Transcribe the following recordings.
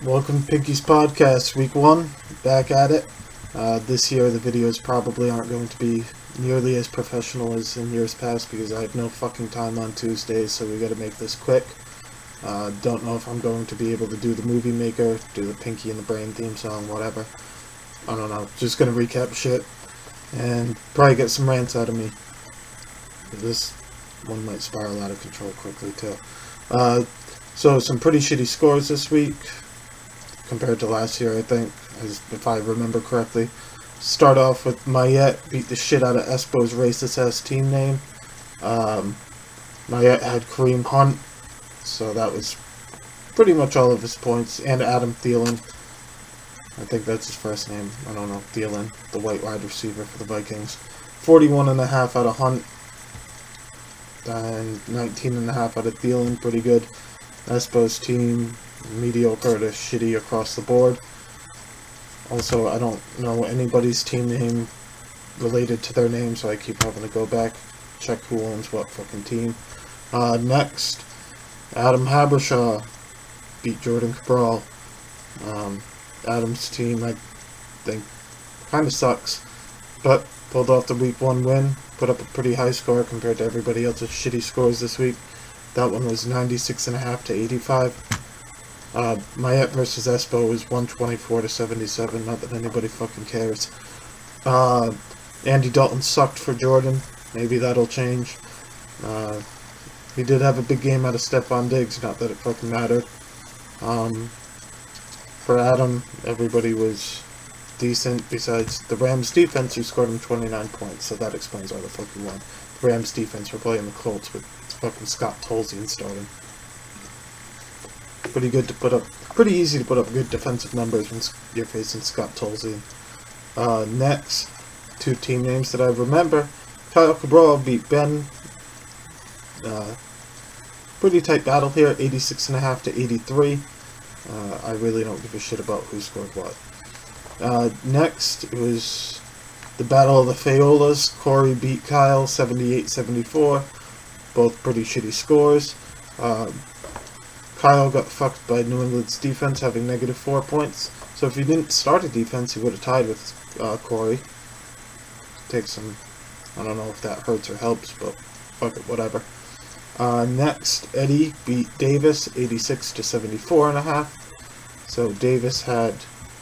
Welcome to Pinky's Podcast, week 1, back at it. This year the videos probably aren't going to be nearly as professional as in years past because I have no fucking time on Tuesdays, so we gotta make this quick. Don't know if I'm going to be able to do the Movie Maker, do the Pinky and the Brain theme song, whatever. I don't know, just gonna recap shit and probably get some rants out of me. This one might spiral out of control quickly too. So some pretty shitty scores this week compared to last year, I think, if I remember correctly. Start off with Mayette beat the shit out of Espo's racist-ass team name. Mayette had Kareem Hunt, so that was pretty much all of his points, and Adam Thielen. I think that's his first name. I don't know, Thielen, the white wide receiver for the Vikings. 41.5 out of Hunt, and 19.5 out of Thielen, pretty good. Espo's team, mediocre to shitty across the board. Also, I don't know anybody's team name related to their name, so I keep having to go back, check who owns what fucking team. Next, Adam Habershaw beat Jordan Cabral. Adam's team, I think, kind of sucks, but pulled off the week 1 win, put up a pretty high score compared to everybody else's shitty scores this week. That one was 96.5 to 85. Mayette versus Espo was 124 to 77. Not that anybody fucking cares. Andy Dalton sucked for Jordan. Maybe that'll change. He did have a big game out of Stephon Diggs. Not that it fucking mattered. For Adam, everybody was decent besides the Rams defense, who scored him 29 points. So that explains why the fuck he won. The Rams defense were playing the Colts with fucking Scott Tolzien starting. Pretty easy to put up good defensive numbers when you're facing Scott Tolzien. Next, two team names that I remember. Kyle Cabral beat Ben. Pretty tight battle here, 86.5 to 83. I really don't give a shit about who scored what. Next, it was the Battle of the Fayolas. Corey beat Kyle, 78-74. Both pretty shitty scores. Kyle got fucked by New England's defense, having -4 points. So if he didn't start a defense, he would have tied with Corey. Take some, I don't know if that hurts or helps, but fuck it, whatever. Next, Eddie beat Davis, 86 to 74.5. So Davis had,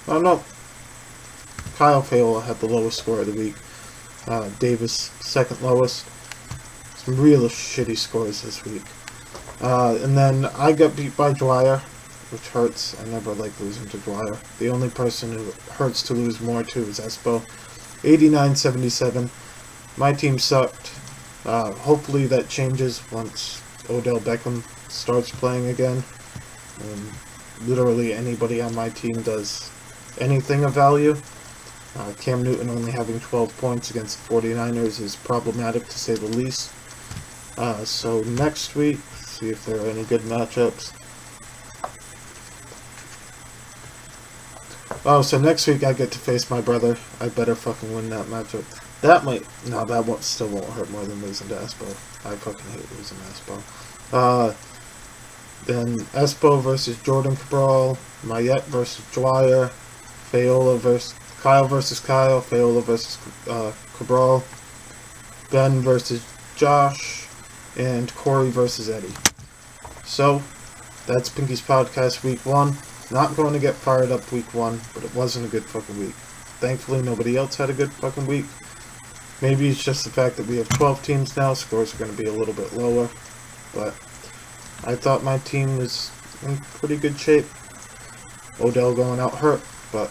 Kyle Fayola had the lowest score of the week. Davis, second lowest. Some real shitty scores this week. And then I got beat by Dwyer, which hurts. I never like losing to Dwyer. The only person who hurts to lose more to is Espo. 89-77. My team sucked. Hopefully that changes once Odell Beckham starts playing again. Literally anybody on my team does anything of value. Cam Newton only having 12 points against the 49ers is problematic to say the least. So next week, see if there are any good matchups. So next week I get to face my brother. I better fucking win that matchup. That still won't hurt more than losing to Espo. I fucking hate losing to Espo. Then Espo versus Jordan Cabral, Mayette versus Dwyer, Kyle versus Kyle, Fayola versus Cabral, Ben versus Josh, and Corey versus Eddie. So, that's Pinky's Podcast week 1. Not going to get fired up week 1, but it wasn't a good fucking week. Thankfully, nobody else had a good fucking week. Maybe it's just the fact that we have 12 teams now. Scores are going to be a little bit lower. But I thought my team was in pretty good shape. Odell going out hurt, but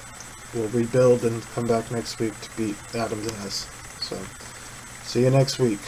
we'll rebuild and come back next week to beat Adam's ass. So, see you next week.